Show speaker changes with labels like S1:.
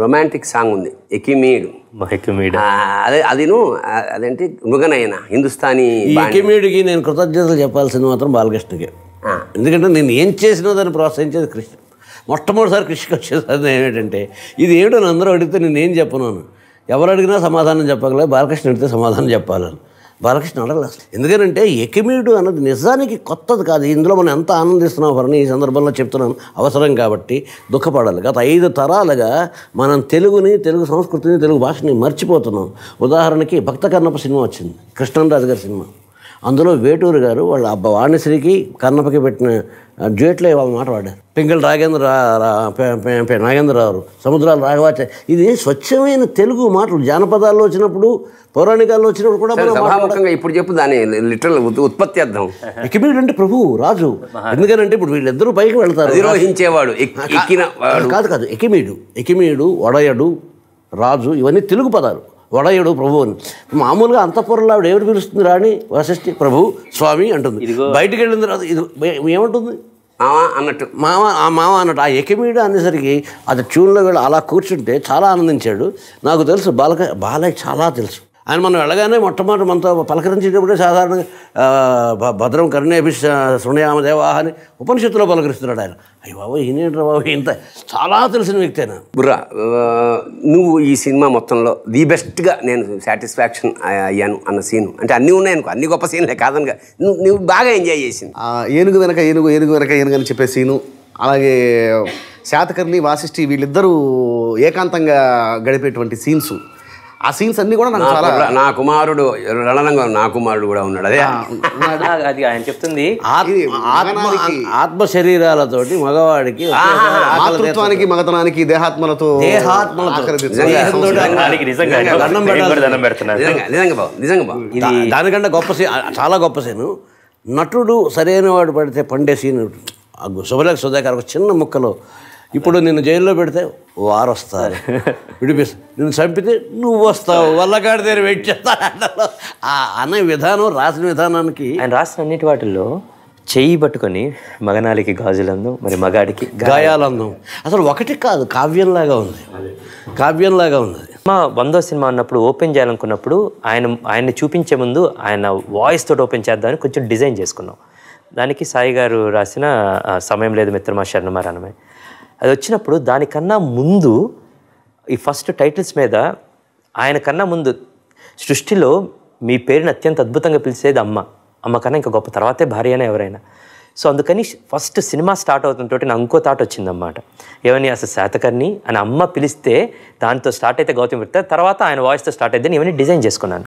S1: Romantic song ఉంది ఎకిమీడు. అదేను అదేంటి మృగనయన హిందుస్థానీ.
S2: ఎకిమీడికి నేను కృతజ్ఞతలు చెప్పాల్సింది మాత్రం బాలకృష్ణకి. ఎందుకంటే నేను ఏం చేసినా దాన్ని ప్రోత్సహించేది కృష్ణ. మొట్టమొదటిసారి కృష్ణకి వచ్చేది ఏమిటంటే ఇది ఏమిటో అందరూ అడిగితే నేనేం చెప్పను. ఎవరు అడిగినా సమాధానం చెప్పగలే, బాలకృష్ణ అడిగితే సమాధానం చెప్పాలని. బాలకృష్ణ అడగలేదు. ఎందుకంటే ఎకిమీడు అన్నది నిజానికి కొత్తది కాదు. ఇందులో మనం ఎంత ఆనందిస్తున్నాం అని ఈ సందర్భంలో చెప్తున్నాను. అవసరం కాబట్టి దుఃఖపడాలి. గత 5 తరాలుగా మనం తెలుగుని, తెలుగు సంస్కృతిని, తెలుగు భాషని మర్చిపోతున్నాం. ఉదాహరణకి భక్త కన్నప్ప సినిమా వచ్చింది, కృష్ణరాజు గారి సినిమా. అందులో వేటూరు గారు వాళ్ళ అబ్బ వాణిశ్రీకి కన్నప్పకి పెట్టిన డ్యూయట్లో వాళ్ళు మాట వాడారు. పింగళి నాగేంద్రరావు, సముద్రాలు రాఘవాచ. ఇది స్వచ్ఛమైన తెలుగు మాటలు. జానపదాల్లో వచ్చినప్పుడు, పౌరాణికాల్లో వచ్చినప్పుడు కూడా
S1: ఇప్పుడు చెప్పు దాని లిటరల్ ఉత్పత్తి అర్థం.
S2: ఎకిమీడు అంటే ప్రభువు, రాజు. ఎందుకంటే ఇప్పుడు వీళ్ళిద్దరూ పైకి వెళ్తారు.
S1: అధిరోహించేవాడు,
S2: కాదు. ఎకిమీడు, వడయడు, రాజు ఇవన్నీ తెలుగు పదాలు. వడయుడు ప్రభు అని. మామూలుగా అంతఃపురంలో ఆవిడ ఎవరు పిలుస్తుంది? రాణి వశిష్ఠి ప్రభు స్వామి అంటుంది. బయటికి వెళ్ళిన తర్వాత ఇది ఏమంటుంది?
S1: అన్నట్టు
S2: మామ అన్నట్టు. ఆ ఎకిమీడు అనేసరికి అది ట్యూన్లో వెళ్ళి అలా కూర్చుంటే చాలా ఆనందించాడు. నాకు తెలుసు బాలయ్య చాలా తెలుసు. ఆయన మనం వెళ్ళగానే మొట్టమొదటి మనతో పలకరించేటప్పుడే సాధారణంగా భద్రం కర్ణేభి శృణయామదేవాహ అని ఉపనిషత్తులో పలకరిస్తున్నాడు ఆయన. అయ్యి బాబు ఈయనేంట్రా బాబు, ఇంత చాలా తెలిసిన వ్యక్తి అయినా.
S1: బుర్రా, నువ్వు ఈ సినిమా మొత్తంలో ది బెస్ట్గా నేను సాటిస్ఫాక్షన్ అయ్యాను అన్న సీను అంటే అన్నీ ఉన్నాయనుకో, అన్ని గొప్ప సీన్లే కాదనగా నువ్వు బాగా ఎంజాయ్ చేసింది.
S3: ఏనుగు వెనక ఏనుగు అని చెప్పే సీను, అలాగే శాతకర్ణి వాసిష్ఠి వీళ్ళిద్దరూ ఏకాంతంగా గడిపేటువంటి సీన్స్, ఆ సీన్స్ అన్నీ కూడా నాకు చాలా.
S1: నా కుమారుడు రణరంగం, నా కుమారుడు కూడా ఉన్నాడు. అదే
S4: అది ఆయన చెప్తుంది.
S2: ఆత్మ శరీరాలతోటి మగవాడికి,
S3: మాతృత్వానికి మగతనానికి దేహాత్మలతో
S2: దానికంటే గొప్ప సీన్, చాలా గొప్ప సీను. నటుడు సరైన వాడు పడితే పండే సీన్. శుభలేఖ సుధాకర్ ఒక చిన్న ముక్కలో, ఇప్పుడు నిన్ను జైల్లో పెడితే వారు వస్తారు, విడిపిస్తారు, నిన్ను చంపితే నువ్వు వస్తావు, వల్లకాడి దగ్గర వెయిట్ చేస్తాను అనే విధానం, రాసిన విధానానికి.
S4: ఆయన రాసిన అన్నిటి వాటిల్లో చెయ్యి పట్టుకొని మగనాలికి గాజులందం, మరి మగాడికి
S2: గాయాలందం అసలు ఒకటి కాదు, కావ్యంలాగా ఉంది.
S4: మా 100వ సినిమా అన్నప్పుడు ఓపెన్ చేయాలనుకున్నప్పుడు ఆయన్ని చూపించే ముందు ఆయన వాయిస్ తోటి ఓపెన్ చేద్దామని కొంచెం డిజైన్ చేసుకున్నాం. దానికి సాయి గారు రాసిన సమయం లేదు మిత్రమా శరణమారణమే అది వచ్చినప్పుడు, దానికన్నా ముందు ఈ ఫస్ట్ టైటిల్స్ మీద ఆయన కన్నా ముందు సృష్టిలో మీ పేరుని అత్యంత అద్భుతంగా పిలిచేది అమ్మ కన్నా ఇంకా గొప్ప తర్వాతే భార్య అయినా ఎవరైనా. సో అందుకని ఫస్ట్ సినిమా స్టార్ట్ అవుతుంటే నాకు ఇంకో థాట్ వచ్చిందన్నమాట. ఏమని, అసలు శాతకర్ణి అని అమ్మ పిలిస్తే దాంతో స్టార్ట్ అయితే గౌతమి పెడతారు, తర్వాత ఆయన వాయిస్తో స్టార్ట్ అయితే ఇవన్నీ డిజైన్ చేసుకున్నాను.